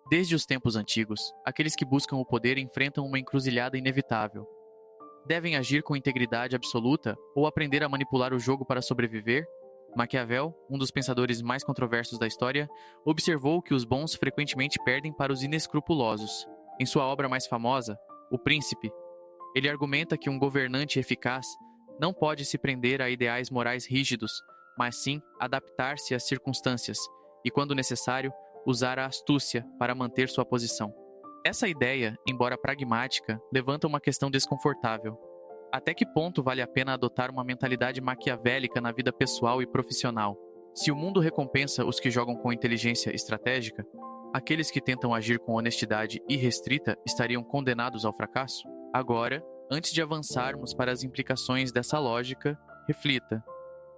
Desde os tempos antigos, aqueles que buscam o poder enfrentam uma encruzilhada inevitável. Devem agir com integridade absoluta ou aprender a manipular o jogo para sobreviver? Maquiavel, um dos pensadores mais controversos da história, observou que os bons frequentemente perdem para os inescrupulosos. Em sua obra mais famosa, O Príncipe, ele argumenta que um governante eficaz não pode se prender a ideais morais rígidos, mas sim adaptar-se às circunstâncias e, quando necessário, usar a astúcia para manter sua posição. Essa ideia, embora pragmática, levanta uma questão desconfortável. Até que ponto vale a pena adotar uma mentalidade maquiavélica na vida pessoal e profissional? Se o mundo recompensa os que jogam com inteligência estratégica, aqueles que tentam agir com honestidade irrestrita estariam condenados ao fracasso? Agora, antes de avançarmos para as implicações dessa lógica, reflita.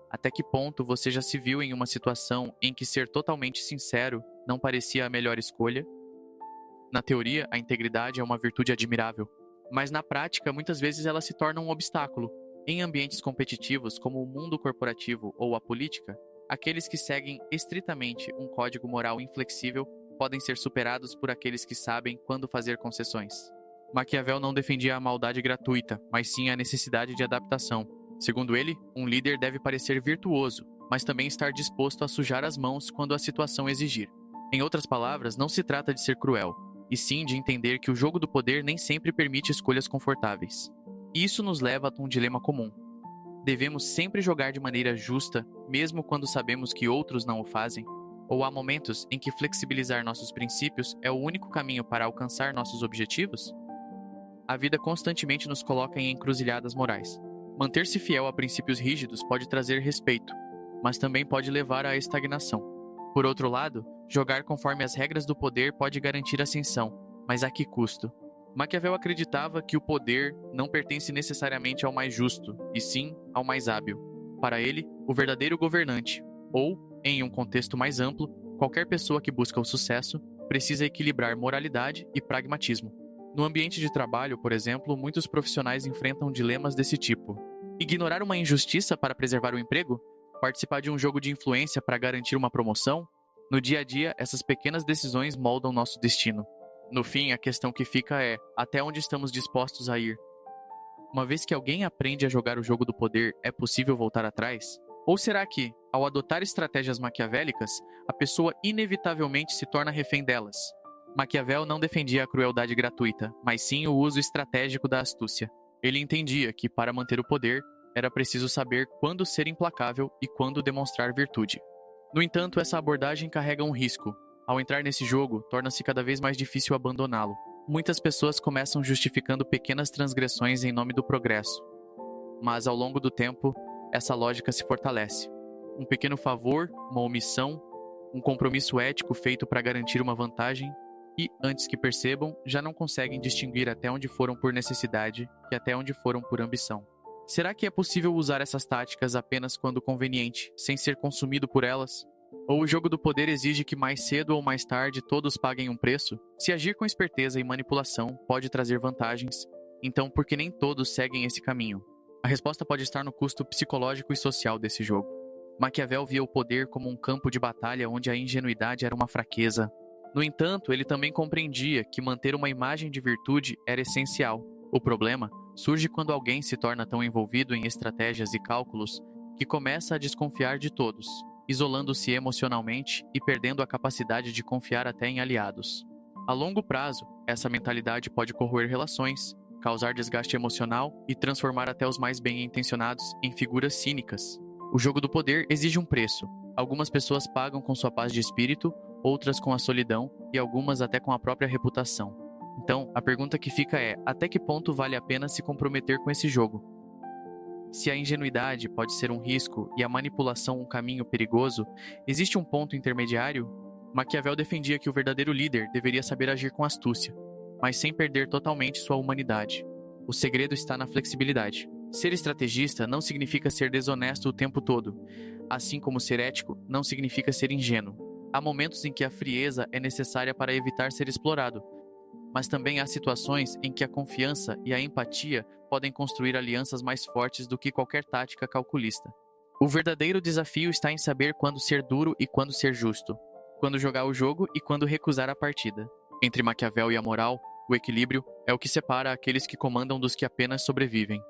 Até que ponto você já se viu em uma situação em que ser totalmente sincero não parecia a melhor escolha? Na teoria, a integridade é uma virtude admirável, mas na prática, muitas vezes ela se torna um obstáculo. Em ambientes competitivos, como o mundo corporativo ou a política, aqueles que seguem estritamente um código moral inflexível podem ser superados por aqueles que sabem quando fazer concessões. Maquiavel não defendia a maldade gratuita, mas sim a necessidade de adaptação. Segundo ele, um líder deve parecer virtuoso, mas também estar disposto a sujar as mãos quando a situação exigir. Em outras palavras, não se trata de ser cruel, e sim de entender que o jogo do poder nem sempre permite escolhas confortáveis. Isso nos leva a um dilema comum. Devemos sempre jogar de maneira justa, mesmo quando sabemos que outros não o fazem? Ou há momentos em que flexibilizar nossos princípios é o único caminho para alcançar nossos objetivos? A vida constantemente nos coloca em encruzilhadas morais. Manter-se fiel a princípios rígidos pode trazer respeito, mas também pode levar à estagnação. Por outro lado, jogar conforme as regras do poder pode garantir ascensão, mas a que custo? Maquiavel acreditava que o poder não pertence necessariamente ao mais justo, e sim ao mais hábil. Para ele, o verdadeiro governante, ou, em um contexto mais amplo, qualquer pessoa que busca o sucesso, precisa equilibrar moralidade e pragmatismo. No ambiente de trabalho, por exemplo, muitos profissionais enfrentam dilemas desse tipo. Ignorar uma injustiça para preservar o emprego? Participar de um jogo de influência para garantir uma promoção? No dia a dia, essas pequenas decisões moldam nosso destino. No fim, a questão que fica é: até onde estamos dispostos a ir? Uma vez que alguém aprende a jogar o jogo do poder, é possível voltar atrás? Ou será que, ao adotar estratégias maquiavélicas, a pessoa inevitavelmente se torna refém delas? Maquiavel não defendia a crueldade gratuita, mas sim o uso estratégico da astúcia. Ele entendia que, para manter o poder, era preciso saber quando ser implacável e quando demonstrar virtude. No entanto, essa abordagem carrega um risco. Ao entrar nesse jogo, torna-se cada vez mais difícil abandoná-lo. Muitas pessoas começam justificando pequenas transgressões em nome do progresso. Mas, ao longo do tempo, essa lógica se fortalece. Um pequeno favor, uma omissão, um compromisso ético feito para garantir uma vantagem, e, antes que percebam, já não conseguem distinguir até onde foram por necessidade e até onde foram por ambição. Será que é possível usar essas táticas apenas quando conveniente, sem ser consumido por elas? Ou o jogo do poder exige que mais cedo ou mais tarde todos paguem um preço? Se agir com esperteza e manipulação pode trazer vantagens, então por que nem todos seguem esse caminho? A resposta pode estar no custo psicológico e social desse jogo. Maquiavel via o poder como um campo de batalha onde a ingenuidade era uma fraqueza. No entanto, ele também compreendia que manter uma imagem de virtude era essencial. O problema surge quando alguém se torna tão envolvido em estratégias e cálculos que começa a desconfiar de todos, isolando-se emocionalmente e perdendo a capacidade de confiar até em aliados. A longo prazo, essa mentalidade pode corroer relações, causar desgaste emocional e transformar até os mais bem-intencionados em figuras cínicas. O jogo do poder exige um preço. Algumas pessoas pagam com sua paz de espírito, outras com a solidão e algumas até com a própria reputação. Então, a pergunta que fica é: até que ponto vale a pena se comprometer com esse jogo? Se a ingenuidade pode ser um risco e a manipulação um caminho perigoso, existe um ponto intermediário? Maquiavel defendia que o verdadeiro líder deveria saber agir com astúcia, mas sem perder totalmente sua humanidade. O segredo está na flexibilidade. Ser estrategista não significa ser desonesto o tempo todo, assim como ser ético não significa ser ingênuo. Há momentos em que a frieza é necessária para evitar ser explorado, mas também há situações em que a confiança e a empatia podem construir alianças mais fortes do que qualquer tática calculista. O verdadeiro desafio está em saber quando ser duro e quando ser justo, quando jogar o jogo e quando recusar a partida. Entre Maquiavel e a moral, o equilíbrio é o que separa aqueles que comandam dos que apenas sobrevivem.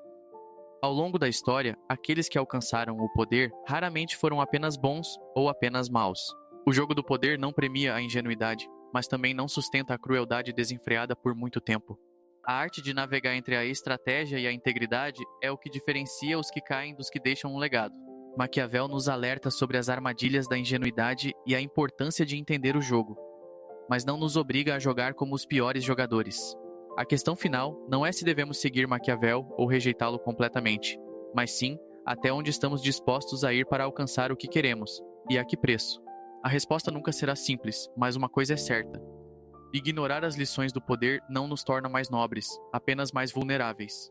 Ao longo da história, aqueles que alcançaram o poder raramente foram apenas bons ou apenas maus. O jogo do poder não premia a ingenuidade, mas também não sustenta a crueldade desenfreada por muito tempo. A arte de navegar entre a estratégia e a integridade é o que diferencia os que caem dos que deixam um legado. Maquiavel nos alerta sobre as armadilhas da ingenuidade e a importância de entender o jogo, mas não nos obriga a jogar como os piores jogadores. A questão final não é se devemos seguir Maquiavel ou rejeitá-lo completamente, mas sim até onde estamos dispostos a ir para alcançar o que queremos e a que preço. A resposta nunca será simples, mas uma coisa é certa: ignorar as lições do poder não nos torna mais nobres, apenas mais vulneráveis.